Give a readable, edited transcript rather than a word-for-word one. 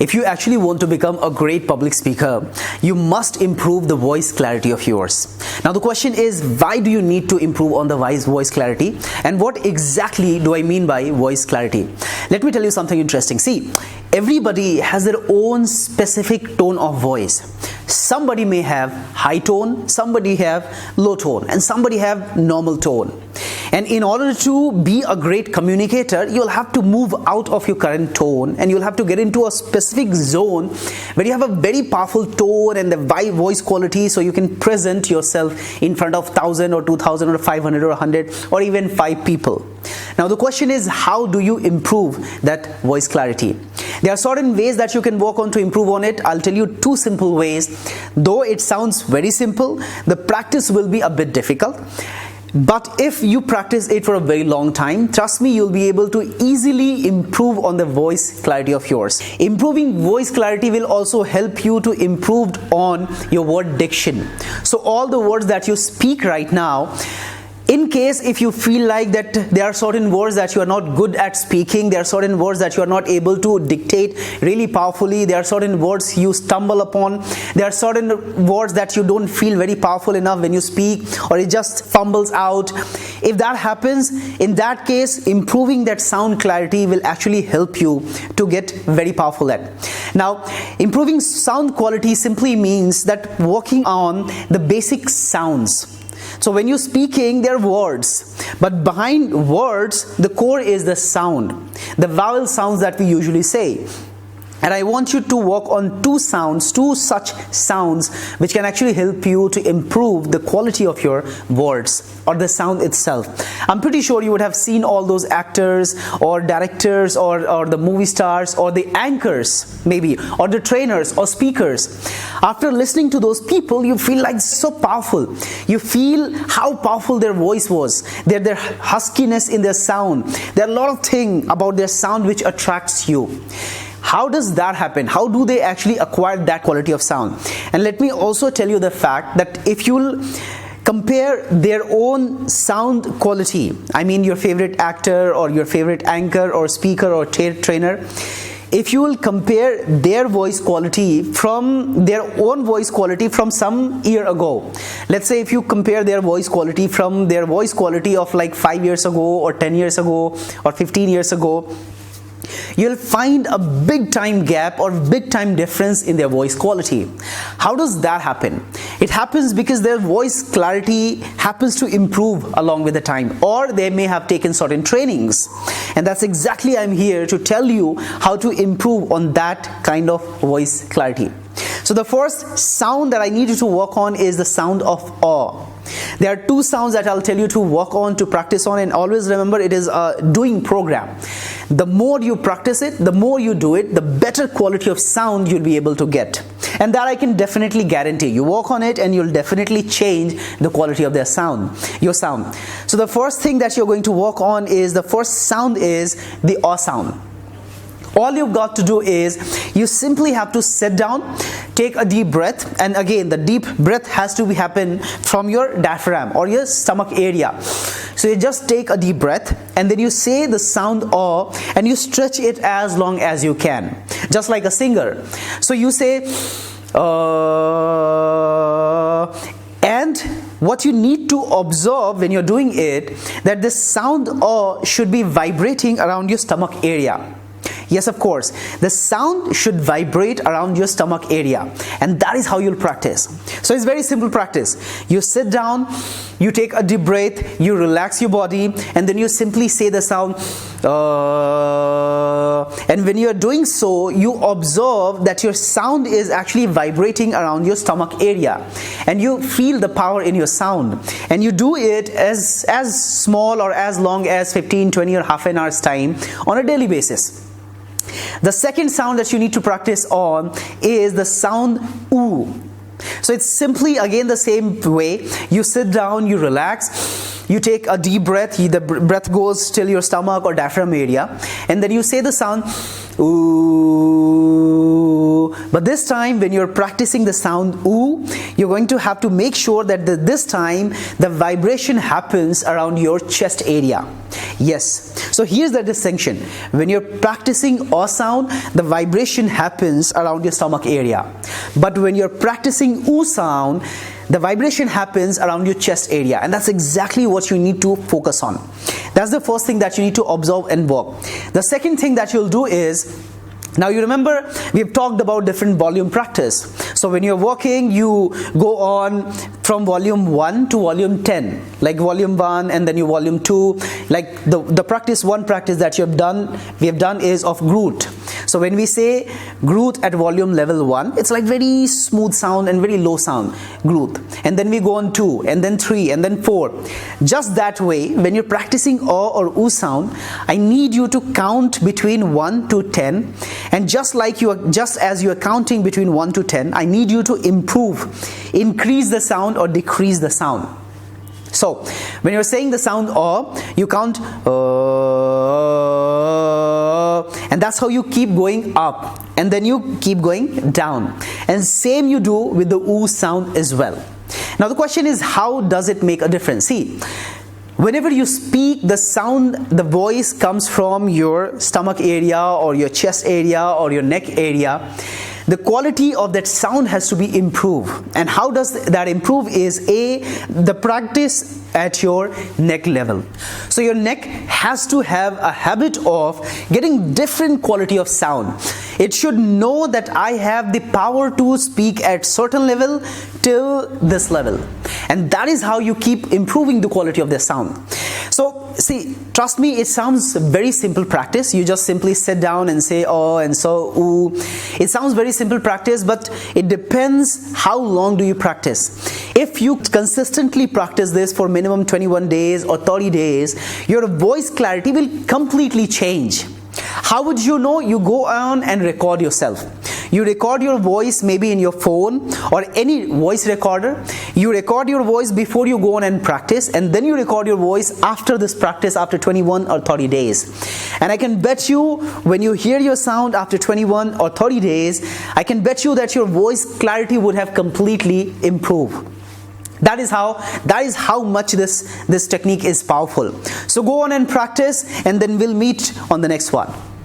If you actually want to become a great public speaker, you must improve the voice clarity of yours. Now the question is, why do you need to improve on the voice clarity, and what exactly do I mean by voice clarity? Let me tell you something interesting. See, everybody has their own specific tone of voice. Somebody may have high tone, somebody have low tone, and somebody have normal tone. And in order to be a great communicator, you'll have to move out of your current tone, and you'll have to get into a specific zone where you have a very powerful tone and the voice quality, so you can present yourself in front of 1,000 or 2,000 or 500 or 100 or even 5 people. Now the question is, how do you improve that voice clarity? There are certain ways that you can work on to improve on it. I'll tell you 2 simple ways. Though it sounds very simple, the practice will be a bit difficult. But if you practice it for a very long time, trust me, you'll be able to easily improve on the voice clarity of yours. Improving voice clarity will also help you to improve on your word diction. So all the words that you speak right now, in case if you feel like that there are certain words that you are not good at speaking, there are certain words that you are not able to dictate really powerfully, there are certain words you stumble upon, there are certain words that you don't feel very powerful enough when you speak, or it just fumbles out. If that happens, in that case, improving that sound clarity will actually help you to get very powerful at. Now, improving sound quality simply means that working on the basic sounds. So when you're speaking, there are words, but behind words, the core is the sound, the vowel sounds that we usually say. And I want you to work on 2 such sounds which can actually help you to improve the quality of your words or the sound itself. I'm pretty sure you would have seen all those actors or directors or the movie stars or the anchors maybe, or the trainers or speakers. After listening to those people, you feel like so powerful. You feel how powerful their voice was, their huskiness in their sound. There are a lot of things about their sound which attracts you. How does that happen? How do they actually acquire that quality of sound? And let me also tell you the fact that if you'll compare their own sound quality, I mean your favorite actor or your favorite anchor or speaker or trainer, if you will compare their voice quality from their own voice quality from some year ago, let's say if you compare their voice quality from their voice quality of like 5 years ago or 10 years ago or 15 years ago, you'll find a big time gap or big time difference in their voice quality. How does that happen? It happens because their voice clarity happens to improve along with the time, or they may have taken certain trainings. And that's exactly I'm here to tell you how to improve on that kind of voice clarity. So the first sound that I need you to work on is the sound of awe. There are 2 sounds that I'll tell you to work on, to practice on, and always remember it is a doing program. The more you practice it, the more you do it, the better quality of sound you'll be able to get. And that I can definitely guarantee. You work on it and you'll definitely change the quality of your sound. So the first thing that you're going to work on is, the first sound is the awe sound. All you've got to do is, you simply have to sit down, take a deep breath, and again the deep breath has to happen from your diaphragm or your stomach area. So you just take a deep breath and then you say the sound awe and you stretch it as long as you can, just like a singer. So you say and what you need to observe when you're doing it, that this sound awe should be vibrating around your stomach area. Yes, of course, the sound should vibrate around your stomach area, and that is how you'll practice. So it's very simple practice. You sit down, you take a deep breath, you relax your body, and then you simply say the sound and when you're doing so, you observe that your sound is actually vibrating around your stomach area, and you feel the power in your sound, and you do it as small or as long as 15, 20 or half an hour's time on a daily basis. The second sound that you need to practice on is the sound ooh. So it's simply again the same way. You sit down, you relax, you take a deep breath, the breath goes till your stomach or diaphragm area, and then you say the sound ooh. But this time when you're practicing the sound oo, you're going to have to make sure that this time the vibration happens around your chest area. Yes, so here's the distinction. When you're practicing aw sound, the vibration happens around your stomach area. But when you're practicing oo sound, the vibration happens around your chest area, and that's exactly what you need to focus on. That's the first thing that you need to observe and work. The second thing that you'll do is, now you remember we've talked about different volume practice. So when you're working, you go on from volume 1 to volume 10, like volume 1 and then you volume 2. Like the practice, one practice that we have done is of Groot. So when we say Groot at volume level 1, it's like very smooth sound and very low sound, Groot. And then we go on 2 and then 3 and then 4. Just that way, when you're practicing aw or oo sound, I need you to count between 1 to 10. And just as you are counting between 1 to 10, I need you to increase the sound or decrease the sound. So when you're saying the sound aw, you count and that's how you keep going up, and then you keep going down. And same you do with the oo sound as well. Now the question is, how does it make a difference? See, whenever you speak, the sound, the voice comes from your stomach area or your chest area or your neck area. The quality of that sound has to be improved. And how does that improve is the practice at your neck level. So your neck has to have a habit of getting different quality of sound. It should know that I have the power to speak at certain level till this level. And that is how you keep improving the quality of the sound. So see, trust me, it sounds very simple practice. You just simply sit down and say oh and so ooh. It sounds very simple practice, but it depends how long do you practice. If you consistently practice this for minimum 21 days or 30 days, your voice clarity will completely change. How would you know? You go on and record yourself. You record your voice maybe in your phone or any voice recorder. You record your voice before you go on and practice, and then you record your voice after this practice after 21 or 30 days. And I can bet you, when you hear your sound after 21 or 30 days, I can bet you that your voice clarity would have completely improved. That is how much this technique is powerful. So go on and practice, and then we'll meet on the next one.